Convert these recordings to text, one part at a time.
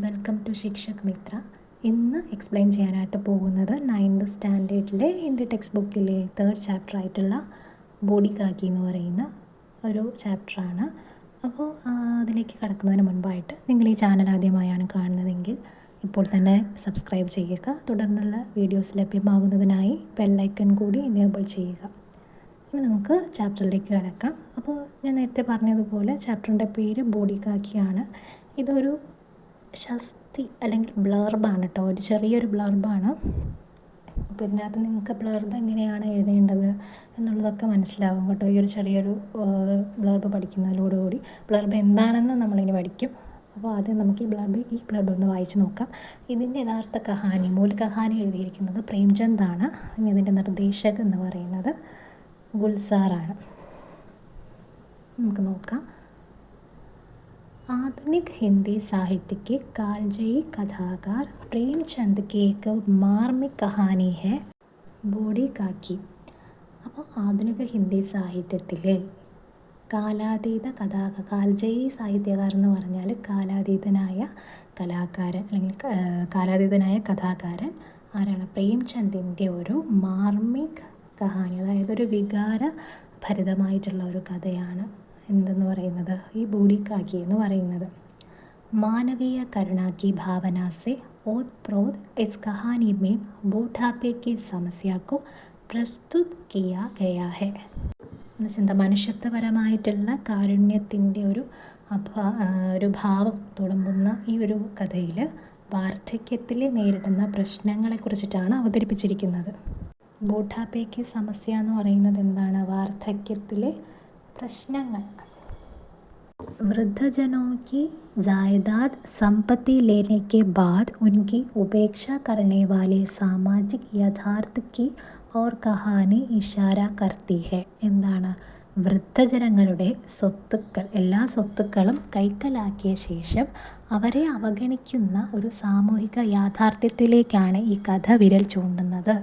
Welcome to Shikshak Mitra. ഇന്ന് explain ചെയ്യാനായിട്ട് പോകുന്നത് 9th സ്റ്റാൻഡേർഡിലെ ഹിന്ദി ടെക്സ്റ്റ് ബുക്കിലെ 3rd ചാപ്റ്റർ ആയിട്ടുള്ള ബോഡി കാക്കി എന്ന് പറയുന്ന ഒരു ചാപ്റ്ററാണ്. അപ്പോൾ അതിലേക്ക് കടക്കുന്നതിന് മുൻപായിട്ട് നിങ്ങൾ ഈ ചാനൽ ആദ്യമായാണ് കാണുന്നതെങ്കിൽ ഇപ്പോൾ തന്നെ സബ്സ്ക്രൈബ് ചെയ്യുക. തുടർന്നുള്ള വീഡിയോസ് ലഭ്യമാകുന്നതിനായി ബെല്ലൈക്കൺ കൂടി എനേബിൾ ചെയ്യുക. ഇനി നമുക്ക് ചാപ്റ്ററിലേക്ക് കിടക്കാം. അപ്പോൾ ഞാൻ നേരത്തെ പറഞ്ഞതുപോലെ ചാപ്റ്ററിൻ്റെ പേര് ബോഡി കാക്കിയാണ്. ഇതൊരു ശസ്തി അല്ലെങ്കിൽ ബ്ലർബാണ് കേട്ടോ, ഒരു ചെറിയൊരു ബ്ലർബാണ്. അപ്പോൾ ഇതിനകത്ത് നിങ്ങൾക്ക് ബ്ലർബ് എങ്ങനെയാണ് എഴുതേണ്ടത് എന്നുള്ളതൊക്കെ മനസ്സിലാവും കേട്ടോ. ഈ ഒരു ചെറിയൊരു ബ്ലർബ് പഠിക്കുന്നതിലോടുകൂടി ബ്ലർബ് എന്താണെന്ന് നമ്മളിനി പഠിക്കും. അപ്പോൾ ആദ്യം നമുക്ക് ഈ ബ്ലർബ് ഒന്ന് വായിച്ച് നോക്കാം. ഇതിൻ്റെ യഥാർത്ഥ കഹാനി, മൂല കഹാനി എഴുതിയിരിക്കുന്നത് പ്രേംചന്ദാണ്. ഇനി ഇതിൻ്റെ നിർദ്ദേശക് എന്ന് പറയുന്നത് ഗുൽസാറാണ്. നമുക്ക് നോക്കാം. आधुनिक हिंदी साहित्य के कालजयी कथाकार प्रेमचंद की एक मार्मिक कहानी है ബോഡി കാക്കി. അപ്പോൾ ആധുനിക ഹിന്ദി സാഹിത്യത്തിലെ കാലാതീത കാലജയി സാഹിത്യകാരൻ എന്ന് പറഞ്ഞാൽ കാലാതീതനായ കലാകാരൻ അല്ലെങ്കിൽ കാലാതീതനായ കഥാകാരൻ ആരാണ്? പ്രേംചന്ദിൻ്റെ ഒരു മാർമിക് കഹാനി, അതായത് ഒരു വികാര ഭരിതമായിട്ടുള്ള ഒരു കഥയാണ് എന്തെന്ന് പറയുന്നത് ഈ ബോഡി കാക്കി എന്ന് പറയുന്നത്. മാനവീയ കരുണ की भावना से ओतप्रोत इस कहानी में बूढ़ापे की समस्या को प्रस्तुत किया गया है. എന്നുവെച്ചാൽ മനുഷ്യത്വപരമായിട്ടുള്ള കാരുണ്യത്തിൻ്റെ ഒരു ഭാവം തുളുമ്പുന്ന ഈ ഒരു കഥയിൽ വാർദ്ധക്യത്തിൽ നേരിടുന്ന പ്രശ്നങ്ങളെക്കുറിച്ചിട്ടാണ് അവതരിപ്പിച്ചിരിക്കുന്നത്. ബൂഢാപ്പയ്ക്ക് സമസ്യ എന്ന് പറയുന്നത് എന്താണ്? വാർദ്ധക്യത്തിലെ പ്രശ്നങ്ങൾ. वृद्धजनों की जायदाद संपत्ति लेने के बाद उनकी उपेक्षा करने वाले सामाजिक यथार्थ की और कहानी इशारा करती है. എന്താണ്? വൃദ്ധജനങ്ങളുടെ സ്വത്തുക്കൾ, എല്ലാ സ്വത്തുക്കളും കൈക്കലാക്കിയ ശേഷം അവരെ അവഗണിക്കുന്ന ഒരു സാമൂഹിക യാഥാർത്ഥ്യത്തിലേക്കാണ് ഈ കഥ വിരൽ ചൂണ്ടുന്നത്.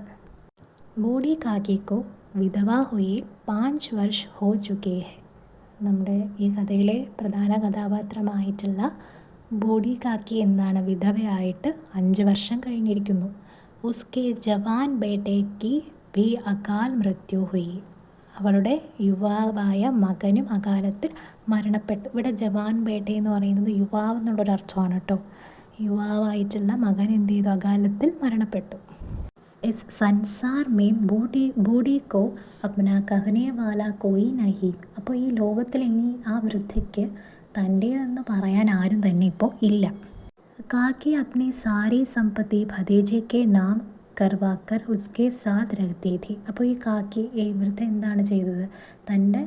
ബോഡി കാക്കിക്കോ വിധവാ ഹുയി 5 വർഷ ഹോ ചുക്കേ ഹെ. നമ്മുടെ ഈ കഥയിലെ പ്രധാന കഥാപാത്രമായിട്ടുള്ള ബോഡി കാക്കി എന്താണ്? വിധവയായിട്ട് 5 വർഷം കഴിഞ്ഞിരിക്കുന്നു. ഉസ്കെ ജവാൻ ബേട്ടയ്ക്ക് ഭി അകാൽ മൃത്യു ഹുയി. അവളുടെ യുവാവായ മകനും അകാലത്തിൽ മരണപ്പെട്ടു. ഇവിടെ ജവാൻ ബേട്ട എന്ന് പറയുന്നത് യുവാവ് എന്നുള്ളൊരർത്ഥമാണ് കേട്ടോ. യുവാവായിട്ടുള്ള മകൻ എന്ത് ചെയ്തു? അകാലത്തിൽ മരണപ്പെട്ടു. इस संसार में बूढ़ी को अपना कहने वाला कोई नहीं. അപ്പോൾ ഈ ലോകത്തിൽ ഇനി ആ വൃദ്ധയ്ക്ക് തൻ്റേതെന്ന് പറയാൻ ആരും തന്നെ ഇപ്പോൾ ഇല്ല. കാക്കി अपनी सारी संपत्ति भतीजे के नाम करवाकर उसके साथ रहती थी. അപ്പോൾ ഈ കാക്കി, ഈ വൃദ്ധ എന്താണ് ചെയ്തത്? തൻ്റെ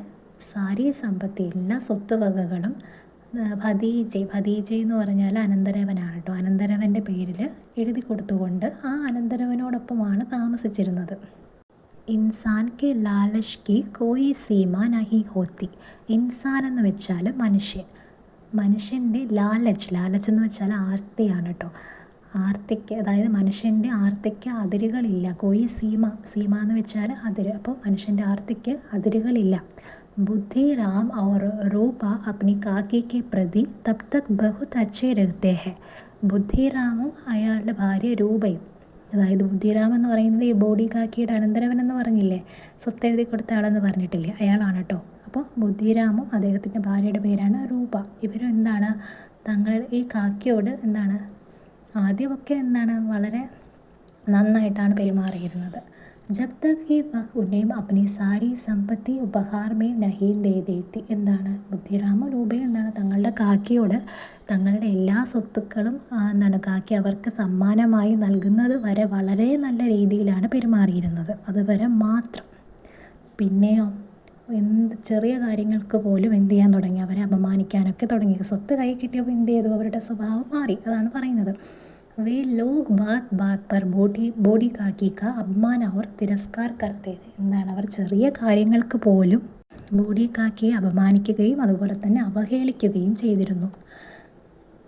സാരി സമ്പത്തി, എല്ലാ സ്വത്തുവകകളും ഭതീജ എന്ന് പറഞ്ഞാൽ അനന്തരവനാണ് കേട്ടോ. അനന്തരവൻ്റെ പേരിൽ എഴുതി കൊടുത്തുകൊണ്ട് ആ അനന്തരവനോടൊപ്പമാണ് താമസിച്ചിരുന്നത്. ഇൻസാൻ കെ ലാലച്ച് കി കോയി സീമ നഹി ഹോത്തി. ഇൻസാൻ എന്ന് വെച്ചാൽ മനുഷ്യൻ. മനുഷ്യൻ്റെ ലാലച്ച് എന്ന് വെച്ചാൽ ആർത്തിയാണ് കേട്ടോ. ആർത്തിക്ക്, അതായത് മനുഷ്യൻ്റെ ആർത്തിക്ക് അതിരുകളില്ല. കോയി സീമ എന്ന് വെച്ചാൽ അതിര്. അപ്പോൾ മനുഷ്യൻ്റെ ആർത്തിക്ക് അതിരുകളില്ല. बुद्धिराम और रूपा अपनी काकी के प्रति तब तक बहुत अच्छे रहते हैं. ബുദ്ധിറാമും അയാളുടെ ഭാര്യ രൂപയും, അതായത് ബുദ്ധിറാം എന്ന് പറയുന്നത് ഈ ബോഡി കാക്കിയുടെ അനന്തരവൻ എന്ന് പറഞ്ഞില്ലേ, സ്വത്തെഴുതി കൊടുത്ത ആളെന്ന് പറഞ്ഞിട്ടില്ലേ, അയാളാണ് കേട്ടോ. അപ്പോൾ ബുദ്ധിറാമും അദ്ദേഹത്തിൻ്റെ ഭാര്യയുടെ പേരാണ് രൂപ. ഇവരും എന്താണ്, ഈ കാക്കിയോട് എന്താണ് ആദ്യമൊക്കെ എന്താണ് വളരെ നന്നായിട്ടാണ് പെരുമാറിയിരുന്നത്. जब तक कि वह उन्हें अपनी सारी संपत्ति उपहार में नहीं दे देती. എന്താണ്? ബുദ്ധിറാമും രൂപയും എന്താണ് തങ്ങളുടെ കാക്കിയോട് തങ്ങളുടെ എല്ലാ സ്വത്തുക്കളും കാക്കി അവർക്ക് സമ്മാനമായി നൽകുന്നത് വരെ വളരെ നല്ല രീതിയിലാണ് പെരുമാറിയിരുന്നത്. അതുവരെ മാത്രം. പിന്നെയോ ചെറിയ കാര്യങ്ങൾക്ക് പോലും എന്ത് ചെയ്യാൻ തുടങ്ങി? അവരെ അപമാനിക്കാനൊക്കെ തുടങ്ങി. സ്വത്ത് കൈ കിട്ടിയപ്പോൾ എന്ത് ചെയ്തു? അവരുടെ സ്വഭാവം മാറി. അതാണ് പറയുന്നത്. वे लोग बात बात पर ബോഡി കാക്കി का अपमान और തിരസ്കാർ करते. എന്താണ്? അവർ ചെറിയ കാര്യങ്ങൾക്ക് പോലും ബോഡി കാക്കിയെ അപമാനിക്കുകയും അതുപോലെ തന്നെ അവഹേളിക്കുകയും ചെയ്തിരുന്നു.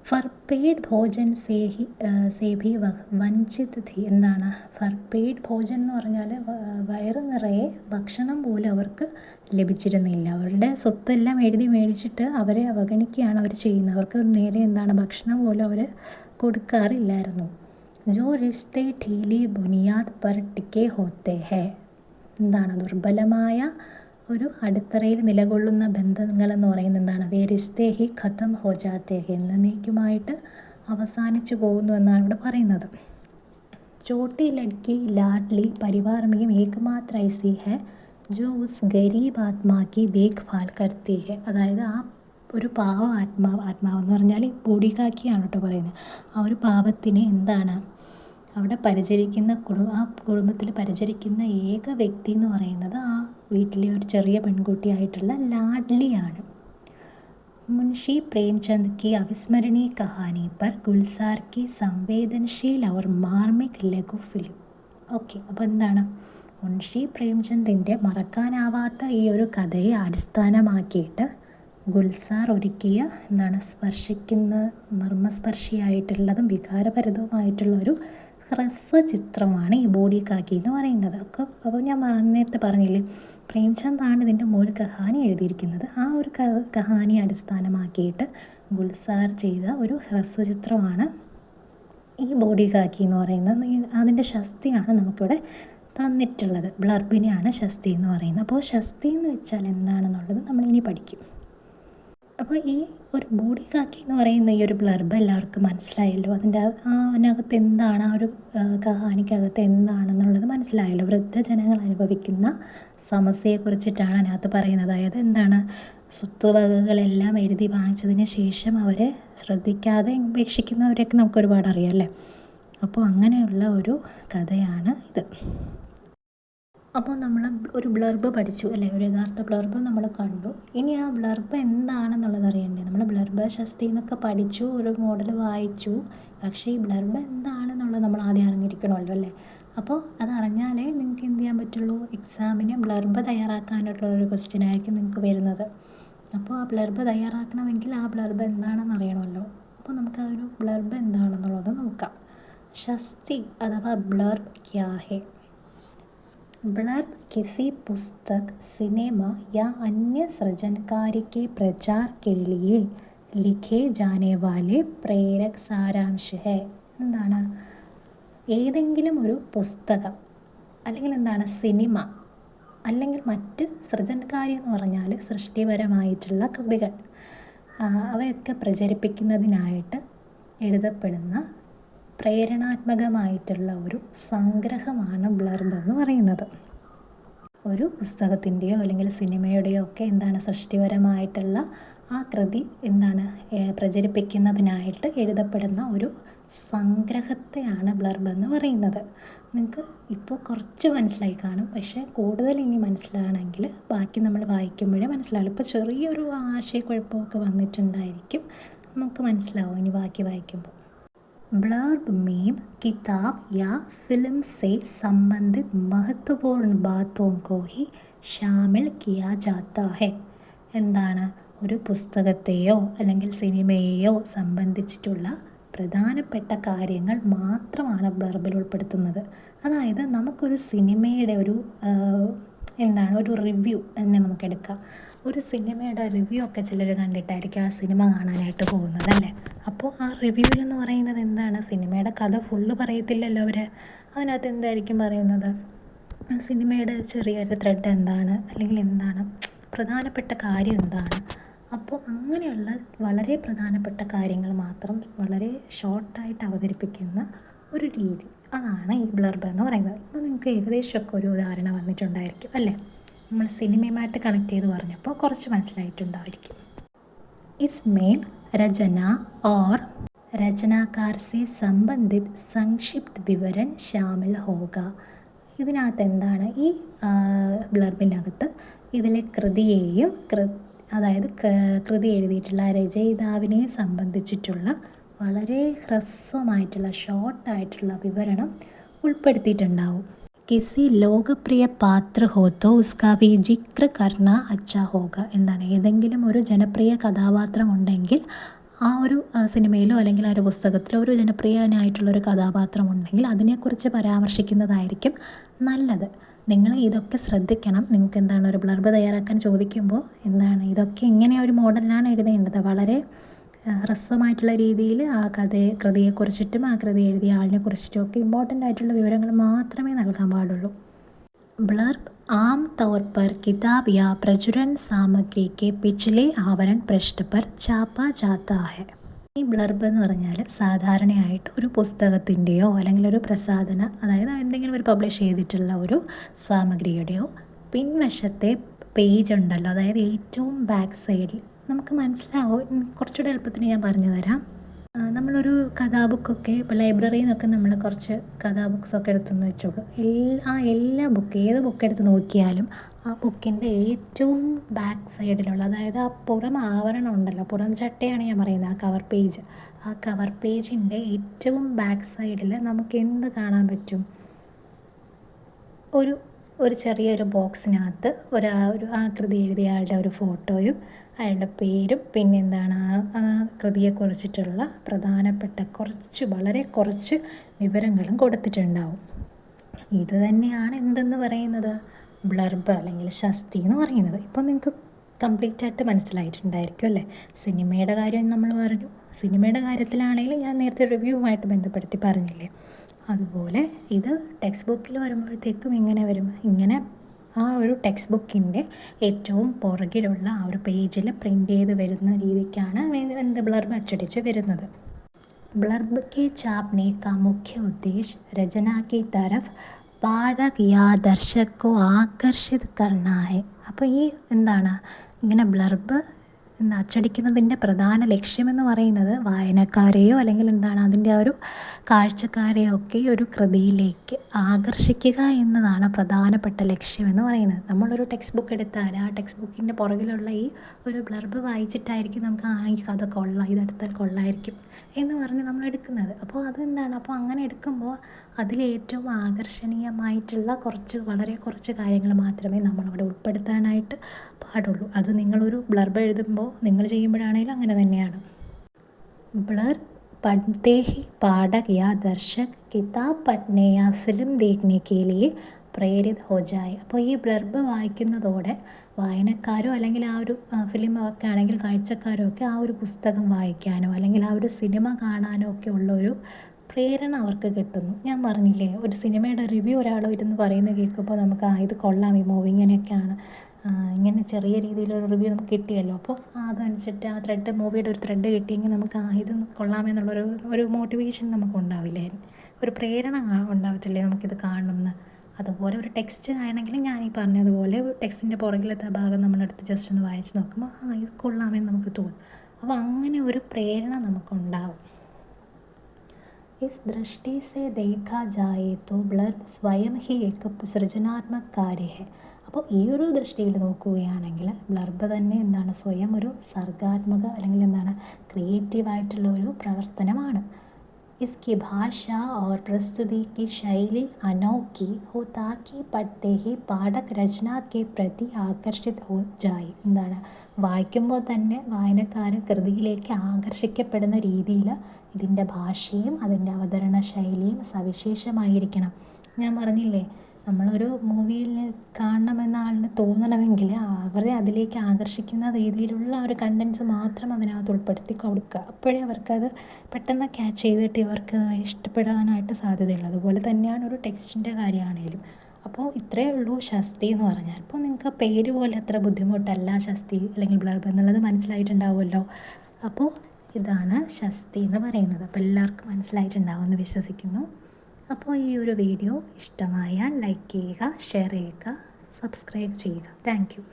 ഫർപേഡ് ഭോജൻ സേ ഭി വഞ്ചിത് ഥി. എന്താണ് ഫർപേഡ് ഭോജൻ എന്ന് പറഞ്ഞാൽ വയറ് നിറയെ ഭക്ഷണം പോലും അവർക്ക് ലഭിച്ചിരുന്നില്ല. അവരുടെ സ്വത്തെല്ലാം മേടിച്ചിട്ട് അവരെ അവഗണിക്കുകയാണ് അവർ ചെയ്യുന്നത്. അവർക്ക് നേരെ എന്താണ് ഭക്ഷണം പോലും അവർ കൊടുക്കാറില്ലായിരുന്നു. ജോ റിഷ്തെ ഠീലി ബുനിയാദ് പർ ടിക്കെ ഹോത്തെ ഹെ. എന്താണ് ദുർബലമായ ഒരു അടിത്തറയിൽ നിലകൊള്ളുന്ന ബന്ധങ്ങളെന്ന് പറയുന്നത് എന്താണ്? വേ റിഷ്തെ ഹി ഖത്തം ഹോ ജാത്തെ ഹെ, എന്നേക്കുമായിട്ട് അവസാനിച്ചു പോകുന്നു എന്നാണ് ഇവിടെ പറയുന്നത്. छोटी लड़की लाडली परिवार में एकमात्र ऐसी है जो उस गरीब आत्मा की देखभाल करती है. അതായത് ആ ഒരു പാവ ആത്മാവെന്ന് പറഞ്ഞാൽ ബോഡികാക്കിയാണ് കേട്ടോ പറയുന്നത്. ആ ഒരു പാവത്തിനെ എന്താണ് അവിടെ പരിചരിക്കുന്ന ആ കുടുംബത്തിൽ പരിചരിക്കുന്ന ഏക വ്യക്തി എന്ന് പറയുന്നത് ആ വീട്ടിലെ ഒരു ചെറിയ പെൺകുട്ടിയായിട്ടുള്ള ലാഡ്ലിയാണ്. मुंशी प्रेमचंद की अविस्मरणीय कहानी पर गुलजार की संवेदनशील और मार्मिक लघु फिल्म. ഓക്കെ, അപ്പോൾ എന്താണ് മുൻഷി പ്രേംചന്ദിൻ്റെ മറക്കാനാവാത്ത ഈ ഒരു കഥയെ അടിസ്ഥാനമാക്കിയിട്ട് ഗുൽസാർ ഒരുക്കിയ എന്താണ് മർമ്മസ്പർശിയായിട്ടുള്ളതും വികാരഭരിതവുമായിട്ടുള്ളൊരു ഹ്രസ്വചിത്രമാണ് ഈ ബോഡി കാക്കി എന്ന് പറയുന്നത്. അപ്പോൾ ഞാൻ നേരത്തെ പറഞ്ഞില്ലേ, പ്രേംചന്ദാണ് ഇതിൻ്റെ മൂല കഹാനി എഴുതിയിരിക്കുന്നത്. ആ ഒരു കഹാനി അടിസ്ഥാനമാക്കിയിട്ട് ഗുൽസാർ ചെയ്ത ഒരു ഹ്രസ്വചിത്രമാണ് ഈ ബോഡി കാക്കി എന്ന് പറയുന്നത്. അതിൻ്റെ ശസ്തിയാണ് നമുക്കിവിടെ തന്നിട്ടുള്ളത്. ബ്ലർബിനെയാണ് ശസ്തി എന്ന് പറയുന്നത്. അപ്പോൾ ശസ്തി എന്ന് വെച്ചാൽ എന്താണെന്നുള്ളത് നമ്മളിനി പഠിക്കും. അപ്പോൾ ഈ ഒരു ബോഡി കാക്കി എന്ന് പറയുന്ന ഈ ഒരു ബ്ലർബ് എല്ലാവർക്കും മനസ്സിലായല്ലോ. അതിനകത്ത് എന്താണ്, ആ ഒരു കഹാനിക്കകത്ത് എന്താണെന്നുള്ളത് മനസ്സിലായല്ലോ. വൃദ്ധജനങ്ങൾ അനുഭവിക്കുന്ന സമസ്യയെക്കുറിച്ചിട്ടാണ് അതിനകത്ത് പറയുന്നത്. അതായത് എന്താണ്, സ്വത്തുവകകളെല്ലാം എഴുതി വാങ്ങിച്ചതിന് ശേഷം അവരെ ശ്രദ്ധിക്കാതെ ഉപേക്ഷിക്കുന്നവരെയൊക്കെ നമുക്ക് ഒരുപാട് അറിയാം അല്ലേ. അപ്പോൾ അങ്ങനെയുള്ള ഒരു കഥയാണ് ഇത്. അപ്പോൾ നമ്മൾ ഒരു ബ്ലർബ് പഠിച്ചു അല്ലേ, ഒരു യഥാർത്ഥ ബ്ലർബ് നമ്മൾ കണ്ടു. ഇനി ആ ബ്ലർബ് എന്താണെന്നുള്ളത് അറിയണ്ടേ. നമ്മൾ ബ്ലർബ് ശസ്തി എന്നൊക്കെ പഠിച്ചു, ഒരു മോഡൽ വായിച്ചു. പക്ഷേ ഈ ബ്ലർബ് എന്താണെന്നുള്ളത് നമ്മൾ ആദ്യം അറിഞ്ഞിരിക്കണമല്ലോ അല്ലേ. അപ്പോൾ അതറിഞ്ഞാലേ നിങ്ങൾക്ക് എന്ത് ചെയ്യാൻ പറ്റുള്ളൂ, എക്സാമിന് ബ്ലർബ് തയ്യാറാക്കാനായിട്ടുള്ളൊരു ക്വസ്റ്റ്യൻ ആയിരിക്കും നിങ്ങൾക്ക് വരുന്നത്. അപ്പോൾ ആ ബ്ലർബ് തയ്യാറാക്കണമെങ്കിൽ ആ ബ്ലർബ് എന്താണെന്ന് അറിയണമല്ലോ. അപ്പോൾ നമുക്ക് ആ ഒരു ബ്ലർബ് എന്താണെന്നുള്ളത് നോക്കാം. ശസ്തി അഥവാ ബ്ലർബ് ക്യാ ഹെ. ब्लर्ब किसी पुस्तक, सिनेमा या अन्य सृजन कार्य के प्रचार के लिए लिखे जाने वाले प्रेरक सारांश है. എന്താണ്, ഏതെങ്കിലും ഒരു പുസ്തകം അല്ലെങ്കിൽ എന്താണ് സിനിമ അല്ലെങ്കിൽ മറ്റ് സൃജൻകാര്യം എന്ന് പറഞ്ഞാൽ സൃഷ്ടിപരമായിട്ടുള്ള കൃതികൾ, അവയൊക്കെ പ്രചരിപ്പിക്കുന്നതിനായിട്ട് എഴുതപ്പെടുന്ന പ്രേരണാത്മകമായിട്ടുള്ള ഒരു സംഗ്രഹമാണ് ബ്ലർബ് എന്ന് പറയുന്നത്. ഒരു പുസ്തകത്തിൻ്റെയോ അല്ലെങ്കിൽ സിനിമയുടെയോ ഒക്കെ എന്താണ് സൃഷ്ടിപരമായിട്ടുള്ള ആ കൃതി എന്താണ് പ്രചരിപ്പിക്കുന്നതിനായിട്ട് എഴുതപ്പെടുന്ന ഒരു സംഗ്രഹത്തെയാണ് ബ്ലർബ് എന്ന് പറയുന്നത്. നിങ്ങൾക്ക് ഇപ്പോൾ കുറച്ച് മനസ്സിലായി കാണും, പക്ഷേ കൂടുതൽ ഇനി മനസ്സിലാണെങ്കിൽ ബാക്കി നമ്മൾ വായിക്കുമ്പോഴേ മനസ്സിലാവും. ഇപ്പോൾ ചെറിയൊരു ആശയക്കുഴപ്പമൊക്കെ വന്നിട്ടുണ്ടായിരിക്കും, നമുക്ക് മനസ്സിലാവും ഇനി ബാക്കി വായിക്കുമ്പോൾ. ब्लर्ब में किताब या फिल्म से संबंधित महत्वपूर्ण बातों को ही शामिल किया जाता है. എന്താണ്, ഒരു പുസ്തകത്തെയോ അല്ലെങ്കിൽ സിനിമയെയോ സംബന്ധിച്ചിട്ടുള്ള പ്രധാനപ്പെട്ട കാര്യങ്ങൾ മാത്രമാണ് ബ്ലർബിൽ ഉൾപ്പെടുത്തുന്നത്. അതായത് നമുക്കൊരു സിനിമയുടെ ഒരു ഒരു റിവ്യൂ തന്നെ നമുക്കെടുക്കാം. ഒരു സിനിമയുടെ റിവ്യൂ ഒക്കെ ചിലർ കണ്ടിട്ടായിരിക്കും ആ സിനിമ കാണാനായിട്ട് പോകുന്നത് അല്ലേ. അപ്പോൾ ആ റിവ്യൂ എന്ന് പറയുന്നത് എന്താണ്, സിനിമയുടെ കഥ ഫുള്ള് പറയത്തില്ലല്ലോ അവർ. അതിനകത്ത് എന്തായിരിക്കും പറയുന്നത്, സിനിമയുടെ ചെറിയൊരു ത്രെഡ് എന്താണ് അല്ലെങ്കിൽ എന്താണ് പ്രധാനപ്പെട്ട കാര്യം എന്താണ്. അപ്പോൾ അങ്ങനെയുള്ള വളരെ പ്രധാനപ്പെട്ട കാര്യങ്ങൾ മാത്രം വളരെ ഷോർട്ടായിട്ട് അവതരിപ്പിക്കുന്ന ഒരു രീതി, അതാണ് ഈ ബ്ലർബ് എന്ന് പറയുന്നത്. ഇപ്പോൾ നിങ്ങൾക്ക് ഏകദേശമൊക്കെ ഒരു ഉദാഹരണം വന്നിട്ടുണ്ടായിരിക്കും അല്ലേ. നമ്മൾ സിനിമയുമായിട്ട് കണക്ട് ചെയ്ത് പറഞ്ഞപ്പോൾ കുറച്ച് മനസ്സിലായിട്ടുണ്ടായിരിക്കും. इसमें रचना और रचनाकार से संबंधित संक्षिप्त विवरण शामिल होगा. ഇതിനകത്ത് എന്താണ്, ഈ ബ്ലർബിനകത്ത് ഇതിലെ കൃതിയെയും അതായത് കൃതി എഴുതിയിട്ടുള്ള രചയിതാവിനെയും സംബന്ധിച്ചിട്ടുള്ള വളരെ ഹ്രസ്വമായിട്ടുള്ള ഷോർട്ടായിട്ടുള്ള വിവരണം ഉൾപ്പെടുത്തിയിട്ടുണ്ടാവും. किसी लोकप्रिय पात्र हो तो उसका भी जिक्र करना अच्छा होगा. എന്താണ്, ഏതെങ്കിലും ഒരു ജനപ്രിയ കഥാപാത്രം ഉണ്ടെങ്കിൽ ആ ഒരു സിനിമയിലോ അല്ലെങ്കിൽ ആ ഒരു പുസ്തകത്തിലോ ഒരു ജനപ്രിയനായിട്ടുള്ളൊരു കഥാപാത്രം ഉണ്ടെങ്കിൽ അതിനെക്കുറിച്ച് പരാമർശിക്കുന്നതായിരിക്കും നല്ലത്. നിങ്ങൾ ഇതൊക്കെ ശ്രദ്ധിക്കണം. നിങ്ങൾക്ക് എന്താണ് ഒരു ബ്ലർബ് തയ്യാറാക്കാൻ ചോദിക്കുമ്പോൾ എന്താണ് ഇതൊക്കെ ഇങ്ങനെ ഒരു മോഡലിലാണ് എഴുതേണ്ടത്. വളരെ ഹ്രസ്വമായിട്ടുള്ള രീതിയിൽ ആ കൃതിയെക്കുറിച്ചിട്ടും ആ കൃതി എഴുതിയ ആളിനെ കുറിച്ചിട്ടും ഒക്കെ ഇമ്പോർട്ടൻ്റ് ആയിട്ടുള്ള വിവരങ്ങൾ മാത്രമേ നൽകാൻ പാടുള്ളൂ. ब्लर्ब आम तौर पर किताब या प्रचुरण सामग्री के पिछले आवरण पृष्ठ पर छापा जाता है. ഈ ബ്ലർബ് എന്ന് പറഞ്ഞാൽ സാധാരണയായിട്ട് ഒരു പുസ്തകത്തിൻ്റെയോ അല്ലെങ്കിൽ ഒരു പ്രസാധന, അതായത് എന്തെങ്കിലും ഒരു പബ്ലിഷ് ചെയ്തിട്ടുള്ള ഒരു സാമഗ്രിയുടെയോ പിൻവശത്തെ പേജ് ഉണ്ടല്ലോ, അതായത് ഏറ്റവും ബാക്ക് സൈഡിൽ നമുക്ക് മനസ്സിലാവും. കുറച്ചുകൂടെ എളുപ്പത്തിന് ഞാൻ പറഞ്ഞു തരാം. നമ്മളൊരു കഥാബുക്കൊക്കെ ഇപ്പോൾ ലൈബ്രറിയിൽ നിന്നൊക്കെ നമ്മൾ കുറച്ച് ബുക്സൊക്കെ എടുത്തെന്ന് വെച്ചോളൂ. എല്ലാ ഏത് ബുക്ക് എടുത്ത് നോക്കിയാലും ആ ബുക്കിൻ്റെ ഏറ്റവും ബാക്ക് സൈഡിലുള്ള, അതായത് ആ പുറം ആവരണം ഉണ്ടല്ലോ, പുറം ചട്ടയാണ് ഞാൻ പറയുന്നത്, ആ കവർ പേജിൻ്റെ ഏറ്റവും ബാക്ക് സൈഡിൽ നമുക്ക് എന്ത് കാണാൻ പറ്റും? ഒരു ചെറിയൊരു ബോക്സിനകത്ത് ആ കൃതി എഴുതിയ ആളുടെ ഒരു ഫോട്ടോയും അയാളുടെ പേരും പിന്നെന്താണ് ആ കൃതിയെക്കുറിച്ചിട്ടുള്ള പ്രധാനപ്പെട്ട വളരെ കുറച്ച് വിവരങ്ങളും കൊടുത്തിട്ടുണ്ടാവും. ഇത് തന്നെയാണ് എന്തെന്ന് പറയുന്നത്? ബ്ലർബ് അല്ലെങ്കിൽ ശസ്തി എന്ന് പറയുന്നത്. ഇപ്പോൾ നിങ്ങൾക്ക് കംപ്ലീറ്റ് ആയിട്ട് മനസ്സിലായിട്ടുണ്ടായിരിക്കും അല്ലേ? സിനിമയുടെ കാര്യം നമ്മൾ പറഞ്ഞു. സിനിമയുടെ കാര്യത്തിലാണെങ്കിലും ഞാൻ നേരത്തെ റിവ്യൂവുമായിട്ട് ബന്ധപ്പെടുത്തി പറഞ്ഞില്ലേ, അതുപോലെ ഇത് ടെക്സ്റ്റ് ബുക്കിൽ വരുമ്പോഴത്തേക്കും ഇങ്ങനെ ആ ഒരു ടെക്സ്റ്റ് ബുക്കിൻ്റെ ഏറ്റവും പുറകിലുള്ള ആ ഒരു പേജിൽ പ്രിൻ്റ് ചെയ്ത് വരുന്ന രീതിക്കാണ് ബ്ലർബ് അച്ചടിച്ച് വരുന്നത്. ब्लर्ब के छापने का मुख्य उद्देश्य रचना की तरफ पाठक या दर्शक को आकर्षित करना है. അപ്പോൾ ഇങ്ങനെ ബ്ലർബ് അച്ചടിക്കുന്നതിൻ്റെ പ്രധാന ലക്ഷ്യമെന്ന് പറയുന്നത് വായനക്കാരെയോ അല്ലെങ്കിൽ അതിൻ്റെ ആ ഒരു കാഴ്ചക്കാരെയോ ഒക്കെ ഒരു കൃതിയിലേക്ക് ആകർഷിക്കുക എന്നതാണ് പ്രധാനപ്പെട്ട ലക്ഷ്യമെന്ന് പറയുന്നത്. നമ്മളൊരു ടെക്സ്റ്റ് ബുക്ക് എടുത്താൽ ആ ടെക്സ്റ്റ് ബുക്കിൻ്റെ പുറകിലുള്ള ഈ ഒരു ബ്ലർബ് വായിച്ചിട്ടായിരിക്കും നമുക്ക് ഈ കഥ ഇതെടുത്താൽ കൊള്ളായിരിക്കും എന്ന് പറഞ്ഞ് നമ്മൾ എടുക്കുന്നത്. അപ്പോൾ അപ്പോൾ അങ്ങനെ എടുക്കുമ്പോൾ അതിലേറ്റവും ആകർഷണീയമായിട്ടുള്ള വളരെ കുറച്ച് കാര്യങ്ങൾ മാത്രമേ നമ്മളവിടെ ഉൾപ്പെടുത്താനായിട്ട് പാടുള്ളൂ. അത് നിങ്ങളൊരു ബ്ലർബ് എഴുതുമ്പോൾ നിങ്ങൾ ചെയ്യുമ്പോഴാണെങ്കിലും അങ്ങനെ തന്നെയാണ്. ബ്ലർബ് पढ़ते ही पाठक या दर्शक किताब पढ़ने या फिल्म देखने के लिए പ്രേരിത് ഹോ ജായ്. അപ്പോൾ ഈ ബ്ലർബ് വായിക്കുന്നതോടെ വായനക്കാരോ അല്ലെങ്കിൽ ആ ഒരു ഫിലിം ഒക്കെ ആണെങ്കിൽ കാഴ്ചക്കാരോ ഒക്കെ ആ ഒരു പുസ്തകം വായിക്കാനോ അല്ലെങ്കിൽ ആ ഒരു സിനിമ കാണാനോ ഒക്കെ ഉള്ളൊരു പ്രേരണ അവർക്ക് കിട്ടുന്നു. ഞാൻ പറഞ്ഞില്ലേ, ഒരു സിനിമയുടെ റിവ്യൂ ഒരാൾ ഇരുന്ന് പറയുന്നത് കേൾക്കുമ്പോൾ നമുക്ക് ഇത് കൊള്ളാം, ഈ മൂവി ഇങ്ങനെയൊക്കെയാണ്, ഇങ്ങനെ ചെറിയ രീതിയിലൊരു റിവ്യൂ നമുക്ക് കിട്ടിയല്ലോ. അപ്പോൾ അതനുസരിച്ചിട്ട് ആ മൂവിയുടെ ഒരു ത്രെഡ് കിട്ടിയെങ്കിൽ നമുക്ക് ഇത് കൊള്ളാമെന്നുള്ളൊരു മോട്ടിവേഷൻ നമുക്ക് ഉണ്ടാവില്ലേ, ഒരു പ്രേരണ ഉണ്ടാവത്തില്ലേ നമുക്കിത് കാണണമെന്ന്. അതുപോലെ ഒരു ടെക്സ്റ്റ് ആണെങ്കിലും ഞാൻ ഈ പറഞ്ഞതുപോലെ ടെക്സ്റ്റിൻ്റെ പുറകിലത്തെ ഭാഗം നമ്മളെടുത്ത് ജസ്റ്റ് ഒന്ന് വായിച്ച് നോക്കുമ്പോൾ ഇത് കൊള്ളാമെന്ന് നമുക്ക് തോന്നും. അപ്പോൾ അങ്ങനെ ഒരു പ്രേരണ നമുക്കുണ്ടാവും. इस दृष्टि से देखा जाए तो ब्लर्ब स्वयं ही एक सृजनात्मक कार्य है. അപ്പോൾ ഈ ഒരു ദൃഷ്ടിയിൽ നോക്കുകയാണെങ്കിൽ ബ്ലർബ് തന്നെ സ്വയം ഒരു സർഗാത്മക അല്ലെങ്കിൽ ക്രിയേറ്റീവായിട്ടുള്ള ഒരു പ്രവർത്തനമാണ്. इसकी भाषा और प्रस्तुति की शैली अनोखी हो ताकि पढ़ते ही पाठक रचना के प्रति आकर्षित हो जाए. വായിക്കുമ്പോൾ തന്നെ വായനക്കാരൻ കൃതിയിലേക്ക് ആകർഷിക്കപ്പെടുന്ന രീതിയിൽ ഇതിൻ്റെ ഭാഷയും അതിൻ്റെ അവതരണ ശൈലിയും സവിശേഷമായിരിക്കണം. ഞാൻ പറഞ്ഞില്ലേ, നമ്മളൊരു മൂവിയിൽ കാണണമെന്ന ആളിന് തോന്നണമെങ്കിൽ അവരെ അതിലേക്ക് ആകർഷിക്കുന്ന രീതിയിലുള്ള ഒരു കണ്ടൻസ് മാത്രം അതിനകത്ത് ഉൾപ്പെടുത്തി കൊടുക്കുക. അപ്പോഴേ അവർക്കത് പെട്ടെന്ന് ക്യാച്ച് ചെയ്തിട്ട് ഇവർക്ക് ഇഷ്ടപ്പെടാനായിട്ട് സാധ്യതയുള്ളൂ. അതുപോലെ തന്നെയാണ് ഒരു ടെക്സ്റ്റിൻ്റെ കാര്യമാണെങ്കിലും. അപ്പോൾ ഇത്രയേ ഉള്ളൂ ശസ്തി എന്ന് പറഞ്ഞാൽ. അപ്പോൾ നിങ്ങൾക്ക് പേര് പോലെ അത്ര ബുദ്ധിമുട്ടല്ല ശസ്തി അല്ലെങ്കിൽ ബ്ലർബ് എന്നുള്ളത് മനസ്സിലായിട്ടുണ്ടാവുമല്ലോ. അപ്പോൾ ഇതാണ് ശസ്തി എന്ന് പറയുന്നത്. അപ്പോൾ എല്ലാവർക്കും മനസ്സിലായിട്ടുണ്ടാവുമെന്ന് വിശ്വസിക്കുന്നു. അപ്പോൾ ഈ ഒരു വീഡിയോ ഇഷ്ടമായാൽ ലൈക്ക് ചെയ്യുക, ഷെയർ ചെയ്യുക, സബ്സ്ക്രൈബ് ചെയ്യുക. Thank you.